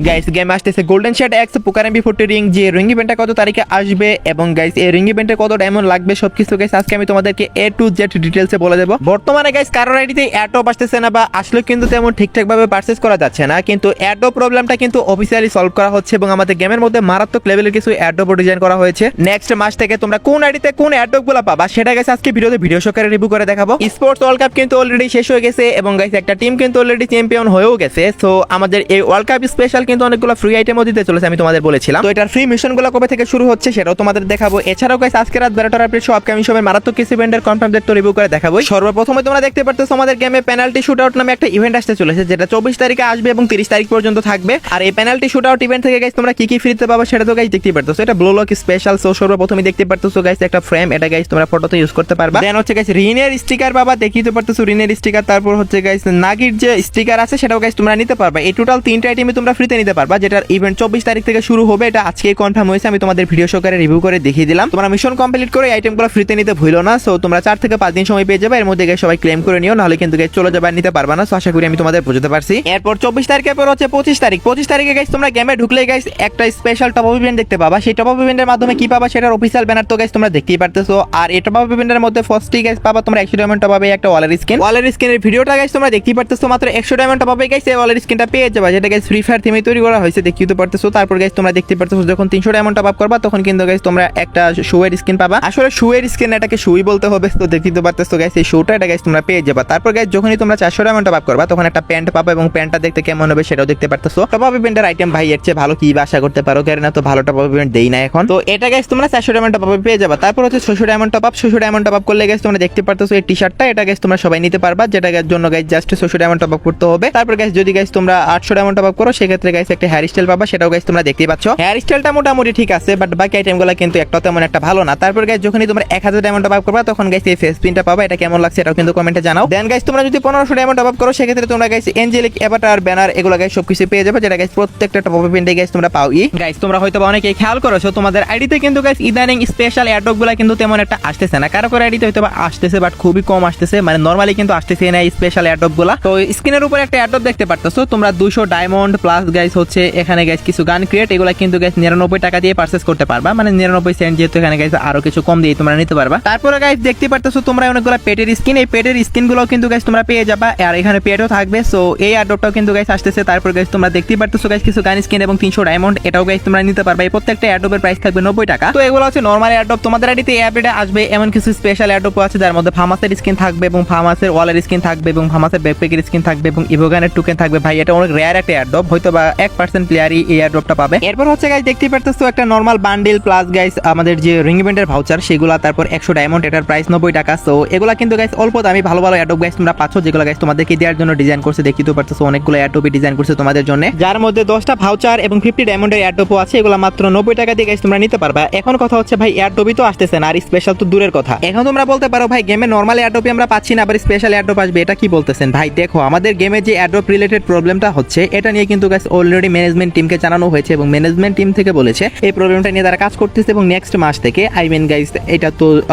Guys গেমে আসতেছে golden shade x পোকার এমবি40 রিং, যে রিং ইভেন্টটা কত তারিখে আসবে এবং গাইস এই রিং ইভেন্টে কত ডায়মন্ড লাগবে সবকিছু গাইস আজকে আমি তোমাদেরকে এ টু জেড ডিটেইলসে বলে দেব। বর্তমানে গাইস কারোর আইডিতে এয়ারড্রপ আসতেছে না বা আসলে কিন্তু তেমন ঠিকঠাক ভাবে পারচেজ করা যাচ্ছে না, কিন্তু এয়ারড্রপ প্রবলেমটা কিন্তু অফিসিয়ালি সলভ করা হচ্ছে এবং আমাদের গেমের মধ্যে মারাত্মক লেভেলের কিছু এয়ারড্রপ ডিজাইন করা হয়েছে। নেক্সট মাস থেকে তোমরা কোন আইডিতে কোন এয়ারড্রপ গুলো পাবা সেটা গাইস আজকে ভিডিওতে ভিডিও সহকারে রিভিউ করে দেখাবো। স্পোর্টস ওয়ার্ল্ড কাপ কিন্তু অলরেডি শেষ হয়ে গেছে এবং গাইস একটা টিম কিন্তু অলরেডি চ্যাম্পিয়ন হয়েও গেছে। সো আমাদের এই ওয়ার্ল্ড কাপ স্পেশাল কিন্তু অনেকগুলো ফ্রি আইটেমও দিতে চলেছে, আমি তোমাদের বলেছিলাম। তো এটার ফ্রি মিশনগুলো কবে থেকে শুরু হচ্ছে সেটাও তোমাদের দেখাবো। এছাড়াও গাইস আজকে রাত 12টার আপডেট সব আপকামিং সময়ের মারাত্মক কিছু ইভেন্টের কনফার্ম ডেট তো রিভিউ করে দেখাবো। সর্বপ্রথমে তোমরা দেখতে পারতেছো আমাদের গেমে পেনাল্টি শুটআউট নামে একটা ইভেন্ট আসতে চলেছে, যেটা 24 তারিখে আসবে এবং 30 তারিখ পর্যন্ত থাকবে। আর এই পেনাল্টি শুটআউট ইভেন্ট থেকে গাইস তোমরা কি কি ফ্রিতে পাবা সেটা তো গাইস দেখতে পারতেছো। এটা ব্লু লক স্পেশাল। সো সর্বপ্রথমে দেখতে পারতেছো গাইস একটা ফ্রেম, এটা গাইস তোমরা ফটোতে ইউজ করতে পারবা। দেন হচ্ছে গাইস রিনের স্টিকার পাবা, দেখতে পারতেছো রিনের স্টিকার। তারপর হচ্ছে গাইস নাগির যে স্টিকার আছে সেটাও গাইস তোমরা নিতে পারবা। এই টোটাল 3টা আইটেমই তোমরা ফ্রিতে নিতে পারবা, যেটার ইভেন্ট 24 তারিখ থেকে শুরু হবে। এটা আজকেই কনফার্ম হয়েছে, আমি তোমাদের ভিডিও সহকারে রিভিউ করে দেখিয়ে দিলাম। তোমরা মিশন কমপ্লিট করে আইটেমগুলো ফ্রিতে নিতে ভুলো না। সো তোমরা 4 থেকে 5 দিন সময় পেয়ে যাবে, এর মধ্যে গাইস সবাই ক্লেম করে নিও, নাহলে কিন্তু গাইস চলে যাবে আর নিতে পারবা না। সো আশা করি আমি তোমাদের বুঝতে পারছি। এরপর 24 তারিখের পর হচ্ছে 25 তারিখে গাইস তোমরা গেমে ঢুকলে গাইস একটা স্পেশাল টপ আপ ইভেন্ট দেখতে পাবা। সেই টপ আপ ইভেন্টের মাধ্যমে কি পাবা সেটার অফিশিয়াল ব্যানার তো গাইস তোমরা দেখতেই পারতেছো। আর এই টপ আপ ইভেন্টের মধ্যে ফার্স্টই গাইস পাবা তোমরা 100 ডায়মন্ড টপ আপে একটা ওয়ালের স্কিনের ভিডিওটা গাইস তোমরা দেখতেই পারতেছো। মাত্র 100 ডায়মন্ড টপ আপে গাইস এই ওয়ালের স্কিনটা পেয়ে যাবে, যেটা গাইস ফ্রি ফায়ার থিমে তৈরি করা হয়েছে, দেখতেই পারতেছো। তারপর গাইস তোমরা দেখতে পারতেছো যখন 300 ডায়মন্ড টপ আপ করবা তখন কিন্তু গাইস তোমরা একটা শুয়ের স্কিন পাবা। আসলে শুয়ের স্কিন এটাকে শুই বলতে হবে, তো দেখতেই পারতেছো গাইস এই শুটা এটা গাইস তোমরা পেয়ে যাবে। তারপর গাইস যখনই তোমরা 400 ডায়মন্ড টপ আপ করবা তখন একটা প্যান্ট পাবা এবং প্যান্টটা দেখতে কেমন হবে সেটাও দেখতে পারতেছো। টপ আপ ইভেন্টের আইটেম ভাই এর চেয়ে ভালো কি আশা করতে পারো, কারণ তো ভালো টপ আপ ইভেন্ট দেই না এখন। তো এটা গাইস তোমরা 400 ডায়মন্ড টপ আপ পেয়ে যাবে। তারপর হচ্ছে 600 diamond top up. 600 diamond top up করলে গাইস তোমরা দেখতে পারতেছো এই টি-শার্টটা, এটা গাইস তোমরা সবাই নিতে পারবা, যেটা জন্য guys just 600 diamond top up করতে হবে। তারপর গাইস যদি গাইস তোমরা 800 ডায়মন্ড টপ আপ করো সেক্ষেত্রে গাইস একটা হেয়ার স্টাইল পাবা, সেটাও গাইস তোমরা দেখতেই পাচ্ছ। হেয়ার স্টাইলটা মোটামুটি ঠিক আছে, বাট বাকি আইটেমগুলো কিন্তু একটা তেমন একটা ভালো না। তারপর গাইস যখনই তোমরা 1000 ডায়মন্ড টপ আপ করবা তখন গাইস এই ফেস পিনটা পাবা, এটা কেমন লাগছে এটাও কিন্তু কমেন্টে জানাও। দেন গাইস তোমরা যদি 1500 ডায়মন্ড টপ আপ করো সেক্ষেত্রে তোমরা গাইস এঞ্জেলিক অ্যাভাটার ব্যানার এগুলো গাইস সবকিছু পেয়ে যাবে, যেটা গাইস প্রত্যেকটা টপ আপ ইভেন্টে গাইস তোমরা পাও। গাইস তোমরা হয়তো অনেকেই খেয়াল করেছো তোমাদের আইডিতে কিন্তু গাইস ইদানিং স্পেশাল এয়ারড্রপগুলো কিন্তু তেমন একটা আসতেছে না। কারো কারো আইডিতে হয়তো আসতেছে বাট খুবই কম আসতেছে, মানে নরমালি কিন্তু আসতেছে না এই স্পেশাল এয়ারড্রপগুলো। তো স্ক্রিনের উপরে একটা এয়ারড্রপ দেখতে পারতেছো তোমরা 200 ডায়মন্ড প্লাস গাইস হচ্ছে এখানে গাইস কিছু গান ক্রিয়েট, এগুলো কিন্তু গাইস 99 টাকা দিয়ে পারচেজ করতে পারবা, মানে 99 সেন্ট, যেহেতু এখানে গাইস আরো কিছু কম দিয়ে তোমরা নিতে পারবা। তারপরে গাইস দেখতে পারতেছো তোমরা অনেকগুলো পেটের স্কিন, এই পেটের স্কিনগুলো কিন্তু গাইস তোমরা পেয়ে যাবা, আর এখানে পেটও থাকবে। সো এই এয়ারড্রপটাও কিন্তু গাইস আসতেছে। তারপর গাইস তোমরা দেখতে পারতেছো গাইস কিছু গান স্কিন এবং 300 ডায়মন্ড, এটাও গাইস তোমরা নিতে পারবা। এই প্রত্যেকটা এয়ারড্রপের প্রাইস থাকবে 90 টাকা। তো এগুলো হচ্ছে নরমাল এয়ারড্রপ। তোমাদের আইডিতে এই আপডেটে আসবে এমন কিছু স্পেশাল এয়ারড্রপ আছে যার মধ্যে ফার্মাসের স্কিন থাকবে এবং ফার্মাসের ওয়ালের স্কিন থাকবে এবং ফার্মাসের ব্যাকপ্যাকের স্কিন থাকবে এবং ইভোগানের টোকেন থাকবে। ভাই এটা অনেক রেয়ার একটা এয়ারড্রপ, হয়তো বা 1% প্লেয়ারই এই এয়ারড্রপটা পাবে। এরপর হচ্ছে গাইস দেখতে পারতেছো একটা নরমাল বান্ডেল প্লাস গাইস আমাদের যে রিং ইভেন্টের ভাউচার সেগুলা, তারপর 100 ডায়মন্ড, এটার প্রাইস 90 টাকা। সো এগুলা কিন্তু গাইস অল্প দামি ভালো ভালো এয়ারড্রপ গাইস তোমরা পাচ্ছ, যেগুলো গাইস তোমাদেরকে দেওয়ার জন্য ডিজাইন করছে। দেখতে পারতেছো অনেকগুলো এয়ারড্রপই ডিজাইন করছে তোমাদের জন্য, যার মধ্যে 10টা ভাউচার এবং 50 ডায়মন্ডের এয়ারড্রপও আছে। এগুলো মাত্র 90 টাকা দিয়ে গাইস তোমরা নিতে পারবা। এখন কথা হচ্ছে ভাই এয়ারড্রপই তো আসতেছে না, আর স্পেশাল তো দূরের কথা। এখন তোমরা বলতে পারো ভাই গেমে নরমাল এয়ারড্রপই আমরা পাচ্ছি না, আবার স্পেশাল এয়ারড্রপ আসবে, এটা কি বলতেছেন ভাই? দেখো আমাদের গেমে যে এয়ারড্রপ রিলেটেড প্রবলেমটা হচ্ছে এটা নিয়ে কিন্তু গাইস অলরেডি ম্যানেজমেন্ট টিমকে জানানো হয়েছে এবং ম্যানেজমেন্ট টিম থেকে বলেছে এই প্রবলেমটা নিয়ে তারা কাজ করতেছে এবং নেক্সট মাস থেকে আই মিন গাইস এটা তো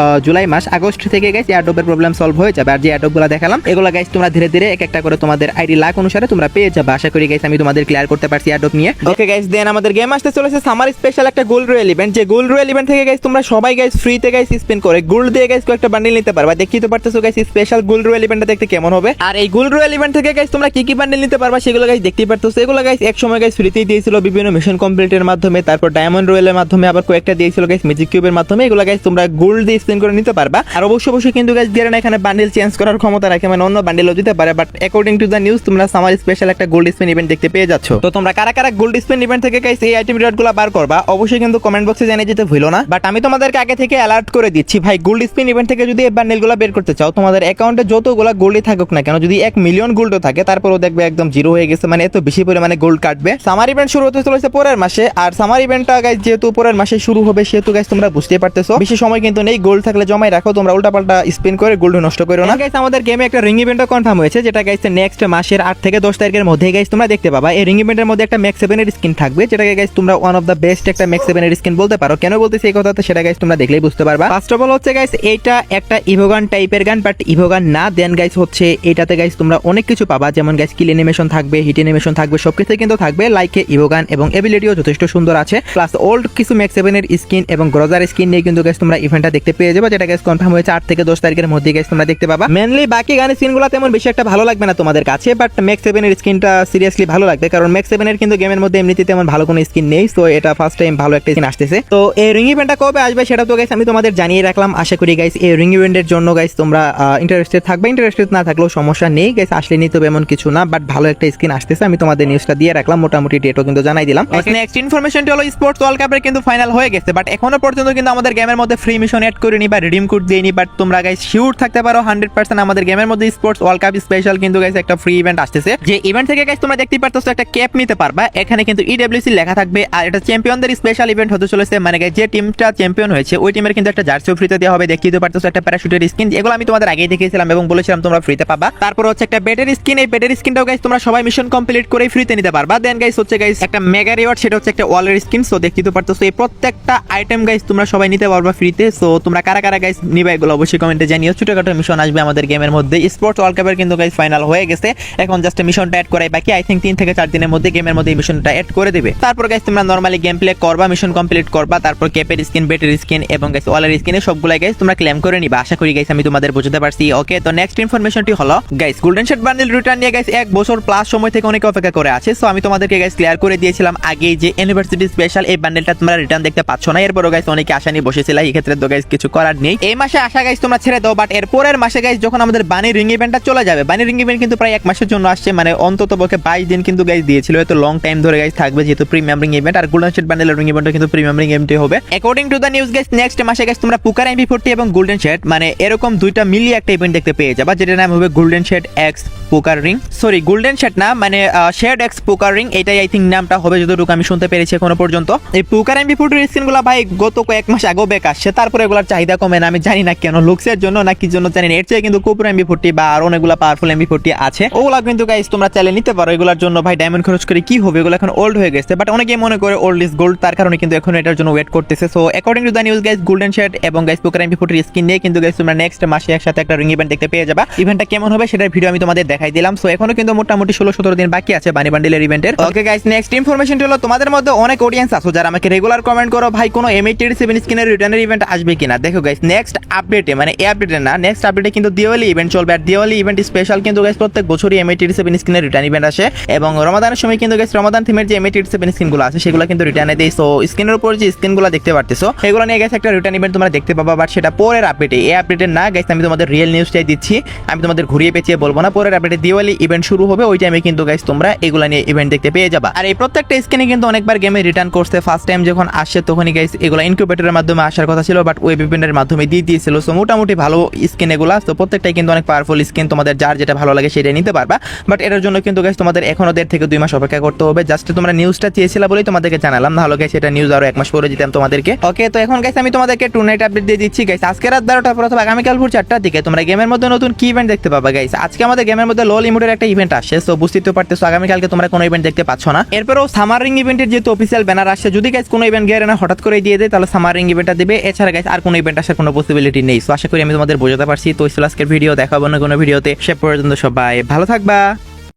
জুলাই মাস, আগস্ট থেকে গাইস এয়ারড্রপের প্রবলেম সলভ হয়ে যাবে। আর যে এয়ারড্রপগুলো দেখালাম এগুলো গাইস তোমরা ধীরে ধীরে এক একটা করে তোমাদের আইডি লাখ অনুসারে তোমরা পেয়ে যাবে। আশা করি গাইস আমি তোমাদের ক্লিয়ার করতে পারছি এয়ারড্রপ নিয়ে। ওকে গাইস, দেন আমাদের গেম আসতে চলেছে সামার স্পেশাল একটা গোল্ড রয়্যাল ইভেন্ট, যে গোল্ড রয়্যাল ইভেন্ট থেকে গাইস তোমরা সবাই গাইস ফ্রিতে গাইস স্পিন করে গোল্ড দিয়ে গাইস কয়েকটা বান্ডেল নিতে পারবা। দেখতেই তো পারতেছো গাইস স্পেশাল গোল্ড রয়্যাল ইভেন্টটা দেখতে কেমন হবে। আর এই গোল্ড রয়্যাল ইভেন্ট থেকে গাইস তোমরা কি কি বান্ডেল নিতে পারবা সেগুলো গাইস দেখতেই পারতেছো। এগুলো গাইস এক সময় গাইস ফ্রিতেই দিয়েছিল বিভিন্ন মিশন কমপ্লিটের মাধ্যমে, তারপর ডায়মন্ড রয়্যালের মাধ্যমে, আবার কয়েকটা দিয়েছিল গাইস ম্যাজিক কিউবের মাধ্যমে। এগুলো গাইস তোমরা গোল্ড দিয়ে স্পিন করে নিতে পারবা। আর অবশ্যই কিন্তু গাইস গেরেনা এখানে বান্ডেল চেঞ্জ করার ক্ষমতা রাখে, মানে অন্য বান্ডেলও দিতে পারে, but according to the news তোমরা সামার স্পেশাল একটা গোল্ড স্পিন ইভেন্ট দেখতে পেয়ে যাচ্ছ। তো তোমরা কারা কারা গোল্ড স্পিন ইভেন্ট থেকে গাইস এই আইটেম রিওয়ার্ডগুলো বার করবা অবশ্যই কিন্তু কমেন্ট বক্সে জানিয়ে যেতে ভুলো না। বাট আমি তোমাদেরকে আগে থেকে অ্যালার্ট করে দিচ্ছি ভাই, গোল্ড স্পিন ইভেন্ট থেকে যদি এই বান্ডেলগুলো বের করতে চাও তোমাদের অ্যাকাউন্টে যতগুলো গোল্ডই থাকুক না কেন, যদি 1 মিলিয়ন গোল্ডও থাকে তারপরও দেখবে একদম জিরো হয়ে গেছে, মানে এত বেশি পরিমাণে গোল্ড কাটবে। সামার ইভেন্ট শুরু হতে চলেছে পরের মাসে, আর সামার ইভেন্টটা গাইস যেহেতু পরের মাসে শুরু হবে সেহেতু গাইস তোমরা বুঝতেই পারতেছো বেশি সময় কিন্তু নেই। গোল্ড থাকলে জমাই রাখো, তোমরা উল্টাপাল্টা স্পিন করে গোল্ড নষ্ট করো না। গাইস আমাদের গেমে একটা রিং ইভেন্টও কনফার্ম হয়েছে, যেটা গাইস নেক্সট মাসের 8 থেকে 10 তারিখের মধ্যে গাইস তোমরা দেখতে পাবা। এই রিং ইভেন্টের মধ্যে একটা ম্যাক্স 7 এর স্কিন থাকবে, যেটাকে গাইস তোমরা ওয়ান অফ দা বেস্ট একটা ম্যাক্স 7 এর স্কিন বলতে পারো। কেন বলতেছি এই কথাটা সেটা গাইস তোমরা দেখলেই বুঝতে পারবা। ফার্স্ট অফ অল হচ্ছে গাইস এইটা একটা ইভোগান টাইপের গান, বাট ইভোগান না। দেন গাইস হচ্ছে এটাতে গাইস তোমরা অনেক কিছু পাবা, যেমন গাইস কিল অ্যানিমেশন থাকবে, হিট অ্যানিমেশন থাকবে, সবকিছু কিন্তু কিন্তু থাকবে লাইক ইভোগান এবং এবিলিটিও যথেষ্ট সুন্দর আছে, প্লাস ওল্ড কিছু ম্যাক্স 7 এর স্কিন এবং গ্রোজার স্কিন নিয়ে কিন্তু গাইস তোমরা ইভেন্টটা দেখতে পেয়ে যাবে, যেটা গাইস কনফার্ম হয়েছে 8 থেকে 10 তারিখের মধ্যে গাইস তোমরা দেখতে পাবা। মেইনলি বাকি গানের স্কিনগুলো তেমন বেশি একটা ভালো লাগবে না তোমাদের কাছে, বাট ম্যাক্স 7 এর স্কিনটা সিরিয়াসলি ভালো লাগবে, কারণ ম্যাক্স 7 এর কিন্তু গেমের মধ্যে এমনিতে তেমন ভালো কোনো স্কিন নেই। সো এটা ফার্স্ট টাইম ভালো একটা স্কিন আসতেছে। তো এই রিং ইভেন্টটা কবে আসবে সেটা তো গাইস আমি তোমাদের জানিয়ে রাখলাম। আশা করি গাইস এই রিং ইভেন্টের জন্য গাইস তোমরা ইন্টারেস্টেড থাকবে, ইন্টারেস্টেড না থাকলেও সমস্যা নেই গাইস, আসলে নিতে হবে এমন কিছু না, বাট ভালো একটা স্কিন আসতেছে। আমি তোমাদের নিউজটা দিয়ে রাখলাম, মোটামুটি ডেটও কিন্তু জানাই দিলাম। নেক্সট ইনফরমেশনটি হলো স্পোর্টস ওয়ার্ল্ড কাপের কিন্তু ফাইনাল হয়ে গেছে, বাট এখনো পর্যন্ত কিন্তু আমাদের গেমের মধ্যে ফ্রি মিশন এড করিনি বা রিডিম কোড দেইনি, বাট তোমরা গাইস শিওর থাকতে পারো 100% আমাদের গেমের মধ্যে স্পোর্টস ওয়ার্ল্ড কাপ স্পেশাল কিন্তু গাইস একটা ফ্রি ইভেন্ট আসতেছে। যে ইভেন্ট থেকে গাইস তোমরা দেখতে পারতেছো একটা ক্যাপ নিতে পারবা, এখানে কিন্তু ইডব্লিউসি লেখা থাকবে, আর এটা চ্যাম্পিয়নদের স্পেশাল ইভেন্ট হতে চলেছে। মানে গাইস যে টিমটা চ্যাম্পিয়ন হয়েছে ওই টিমের কিন্তু একটা জার্সিও ফ্রিতে দেওয়া হবে। দেখতে পারতেছো একটা প্যারাশুটের স্কিন, এগুলো আমি তোমাদের আগেই দেখিয়েছিলাম এবং বলেছিলাম তোমরা ফ্রিতে পাবা। তারপর হচ্ছে একটা ব্যাটের স্কিন, এই ব্যাটের স্কিনটাও গাইস তোমরা সবাই মিশন কমপ্লিট করে ফ্রিতে নিতে পারবা। দেন গাইস হচ্ছে গাইস একটা মেগা রিওয়ার্ড, সেটা হচ্ছে একটা ওয়ালের স্কিন। সো দেখতে পারতেছো এই প্রত্যেকটা আইটেম গাইস তোমরা সবাই নিতে পারবা ফ্রিতে। সো তোমরা কারা কারা গাইস নিবা এগুলো অবশ্যই কমেন্টে জানিও। ছোটখাটো মিশন আসবে আমাদের গেমের মধ্যে। স্পোর্টস ওয়ার্ল্ড কাপের কিন্তু গাইস ফাইনাল হয়ে গেছে, এখন জাস্ট মিশনটা অ্যাড করাই বাকি। আই থিংক 3 থেকে 4 দিনের মধ্যে গেমের মধ্যে মিশনটা অ্যাড করে দেবে। তারপর গাইস তোমরা নরমালি গেম প্লে করবা, মিশন কমপ্লিট করবা, তারপর ক্যাপের স্কিন, বেটের স্কিন এবং গাইস ওয়ালের স্কিনে সবগুলাই গাইস তোমরা ক্লেম করে নিবা। আশা করি গাইস আমি তোমাদের বুঝতে পারছি। ওকে, তো নেক্সট ইনফরমেশনটি হলো guys golden shade bundle return নিয়ে গাইস 1 বছর প্লাস সময় থেকে অনেকে অপেক্ষা করে আছে। সো আমি তোমাদেরকে গাইস ক্লিয়ার করে দিয়েছিলাম আগেই যে ইউনিভার্সিটি স্পেশাল এই বান্ডেলটা তোমরা রিটার্ন দেখতে পাচ্ছ না। এরপরও গাইস অনেকে আশা নিয়ে বসেছিল, এই ক্ষেত্রে তো গাইস কিছু করার নেই। এই মাসে আশা গাইস তোমরা ছেড়ে দাও, বাট এর পরের মাসে গাইস যখন আমাদের বানি রিং ইভেন্টটা চলে যাবে, বানি রিং ইভেন্ট কিন্তু প্রায় 1 মাসের জন্য আসছে, মানে অন্তত পক্ষে 22 দিন কিন্তু গাইস দিয়েছিল। এত লং টাইম ধরে গাইস থাকবে যেহেতু প্রিমিয়াম রিং ইভেন্ট, আর গোল্ডেন শেড বান্ডেলের রিং ইভেন্টও কিন্তু প্রিমিয়াম রিং ইভেন্টই হবে according to the news guys. Next মাসে গাইস তোমরা পুকার MP40 এবং গোল্ডেন শেড মানে এরকম দুইটা মিলিয়ে একটা ইভেন্ট দেখতে পেয়ে যাবা, যেটার নাম হবে গোল্ডেন শেড এক্স পোকার রিং। সরি, গোল্ডেন শেড না, মানে শেড এক্স পোকার রিং, এটাই আই থিংক নামটা হবে যতটুকু আমি শুনতে পেরেছি এখনো পর্যন্ত। এই পুকার MP40 স্কিনগুলো ভাই গত কয়েক মাস আগেও ব্যাক আসছে, তারপরে এগুলোর চাহিদা কমে না। আমি জানি না কেন, লুকসের জন্য না কি জন্য জানি না। এর চেয়ে কিন্তু কোপুর MP40 বা আর অনেকগুলো পাওয়ারফুল MP40 আছে, ওগুলা কিন্তু গাইস তোমরা চাইলে নিতে পারো। এগুলোর জন্য ভাই ডায়মন্ড খরচ করে কি হবে, এগুলো এখন ওল্ড হয়ে গেছে, বাট অনেকেই মনে করে ওল্ড ইজ গোল্ড, তার কারণে কিন্তু এখন এটার জন্য ওয়েট করতেছে। So according to the news guys golden shade এবং গাইস পুকার MP40 স্কিন নিয়ে কিন্তু গাইস তোমরা নেক্সট মাসে একসাথে একটা রিং ইভেন্ট দেখতে পেয়ে যাবা। ইভেন্টটা কেমন হবে সেটার ভিডিও আমি তোমাদের দেখাই দিলাম। সো এখনো কিন্তু মোটামুটি 16-17 দিন বাকি আছে বানি বান্ডেলের ইভেন্টের। ওকে গাইস, নেক্সট ইনফরমেশনটি হলো তোমাদের মধ্যে অনেক অডিয়েন্স আছে যারা আমাকে রেগুলার কমেন্ট করো ভাই কোনো M837 স্কিনের রিটার্নের ইভেন্ট আসবে কিনা। দেখো গাইস নেক্সট আপডেটে, মানে এই আপডেটে না, নেক্সট আপডেটে কিন্তু দিওয়ালি ইভেন্ট চলবে, আর দিওয়ালি ইভেন্ট স্পেশাল কিন্তু গাইস প্রত্যেক বছরই M837 স্কিনের রিটার্ন ইভেন্ট আসে, এবং রমাদানের সময় কিন্তু গাইস রমাদান থিমের যে M837 স্কিনগুলো আছে সেগুলো কিন্তু রিটার্নে দেয়। সো স্ক্রিনের উপর যে স্কিনগুলো দেখতে পারতেছো এগুলো নিয়ে গাইস একটা রিটার্ন ইভেন্ট তোমরা দেখতে পাবা, বাট সেটা পরের আপডেটে, এই আপডেটে না গাইস। আমি তোমাদের রিয়েল নিউজটাই দিচ্ছি, আমি তোমাদের ঘুরিয়ে পেঁচিয়ে বলবো না। পরের আপডেটে দিওয়ালি ইভেন্ট শুরু হবে, ওই টাইমে কিন্তু গাইস তোমরা এগুলা নিয়ে ইভেন্ট দেখতে পেয়ে যাবা। আর এই প্রত্যেকটা স্কিনে কিন্তু অনেকবার গেমে রিটার্ন করছে। ফার্স্ট টাইম যখন আসছে তখনই গাইস এগুলো ইনকিউবেটরের মাধ্যমে আসার কথা ছিল, বাট ওয়েব ইভেন্টের মাধ্যমে দিয়ে দিয়েছিল। সো মোটামুটি ভালো স্কিন এগুলা, তো প্রত্যেকটাই কিন্তু অনেক পাওয়ারফুল স্কিন, তোমাদের যার যেটা ভালো লাগে সেটা নিতে পারবা। বাট এটার জন্য কিন্তু গাইস তোমাদের এখনো 1.5 থেকে 2 মাস অপেক্ষা করতে হবে। জাস্ট তোমরা নিউজটা চেয়েছিলা বলেই তোমাদেরকে জানালাম, না হলে গাইস এটা নিউজ আরো 1 মাস পরে দিতাম তোমাদেরকে। ওকে, তো এখন গাইস আমি তোমাদেরকে টু নাইট আপডেট দিয়ে দিচ্ছি গাইস। আজকে রাত 12টার পর অথবা আগামীকাল ভোর 4টার দিকে তোমরা গেমের মধ্যে নতুন কি ইভেন্ট দেখতে পাবা গাইস। আজকে আমাদের গেমের মধ্যে লোল ইমোটের একটা ইভেন্ট আসছে, সো বুঝতে পারতেছো আগামীকালকে তোমরা কোনো ইভেন্ট দেখতে পাচ্ছ না। এরপরও সামার রিং ইভেন্টের যেহেতু অফিসিয়াল ব্যানার আসছে, যদি গাইস কোনো ইভেন্ট গেয়ারেনা হঠাৎ করে দিয়ে দেয় তাহলে সামার রিং ইভেন্টটা দিবে, এছাড়া গাইস আর কোনো ইভেন্ট আসার কোনো পসিবিলিটি নেই। সো আশা করি আমি তোমাদের বোঝাতে পারছি। তো আজকের ভিডিও দেখাবো না কোনো ভিডিওতে, সে পর্যন্ত সবাই ভালো থাকবা।